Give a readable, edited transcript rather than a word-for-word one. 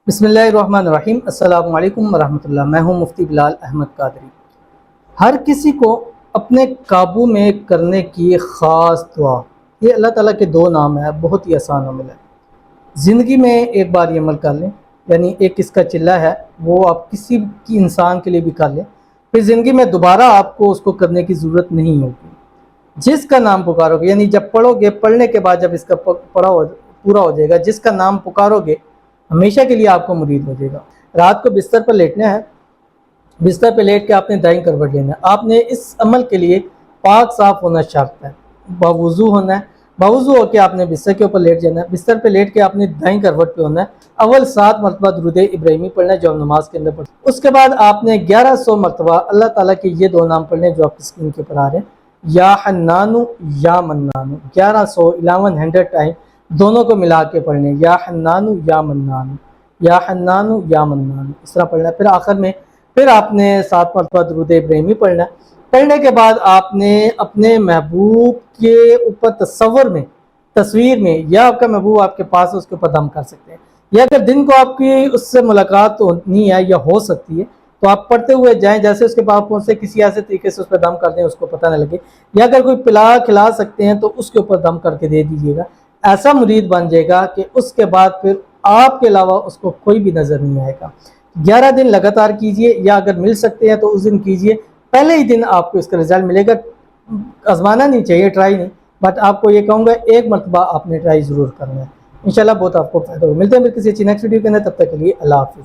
بسم اللہ الرحمن الرحیم۔ السلام علیکم ورحمۃ اللہ۔ میں ہوں مفتی بلال احمد قادری۔ ہر کسی کو اپنے قابو میں کرنے کی خاص دعا، یہ اللہ تعالیٰ کے دو نام ہیں، بہت ہی آسان عمل ہے۔ زندگی میں ایک بار یہ عمل کر لیں، یعنی ایک اس کا چلہ ہے وہ آپ کسی کی انسان کے لیے بھی کر لیں، پھر زندگی میں دوبارہ آپ کو اس کو کرنے کی ضرورت نہیں ہوگی۔ جس کا نام پکارو گے، یعنی جب پڑھو گے، پڑھنے کے بعد جب اس کا پورا ہو جائے گا، جس کا نام پکارو گے ہمیشہ کے لیے آپ کو مرید ہو جائے گا۔ رات کو بستر پر لیٹنا ہے، بستر پہ لیٹ کے آپ نے دائیں کروٹ لینا ہے۔ آپ نے اس عمل کے لیے پاک صاف ہونا شرط ہے، باوضو ہونا ہے۔ باوضو ہو کے آپ نے بستر کے اوپر لیٹ جانا ہے، بستر پہ لیٹ کے آپ نے دائیں کروٹ پہ ہونا ہے۔ اول 7 مرتبہ درود ابراہیمی پڑھنا ہے جو ہم نماز کے اندر پڑھتے ہیں۔ اس کے بعد آپ نے 1100 مرتبہ اللہ تعالیٰ کے یہ دو نام پڑھنے جو آپ کی اسکرین کے اوپر آ رہے ہیں، یا حنانو یا منانو، 1100 1100 ٹائم دونوں کو ملا کے پڑھنے، یا حنانو یا منانو، یا حنانو یا منانو، اس طرح پڑھنا ہے۔ پھر آخر میں پھر آپ نے 7 مرتبہ درود ابراہیمی پڑھنا ہے۔ پڑھنے کے بعد آپ نے اپنے محبوب کے اوپر تصویر میں، یا آپ کا محبوب آپ کے پاس ہے اس کے اوپر دم کر سکتے ہیں، یا اگر دن کو آپ کی اس سے ملاقات ہونی ہے یا ہو سکتی ہے تو آپ پڑھتے ہوئے جائیں، جیسے اس کے پاس پہنچے کسی ایسے طریقے سے اس پہ دم کر دیں اس کو پتہ نہ لگے، یا اگر کوئی کھلا سکتے ہیں تو اس کے اوپر دم کر کے دے دیجیے گا۔ ایسا مرید بن جائے گا کہ اس کے بعد پھر آپ کے علاوہ اس کو کوئی بھی نظر نہیں آئے گا۔ 11 دن لگاتار کیجئے، یا اگر مل سکتے ہیں تو اس دن کیجئے، پہلے ہی دن آپ کو اس کا رزلٹ ملے گا۔ آزمانا نہیں چاہیے، ٹرائی نہیں، بٹ آپ کو یہ کہوں گا ایک مرتبہ آپ نے ٹرائی ضرور کرنا ہے، انشاءاللہ بہت آپ کو فائدہ ہوگا۔ ملتے ہیں پھر کسی اچھی نیکسٹ ویڈیو کے اندر، تب تک کے لیے اللہ حافظ۔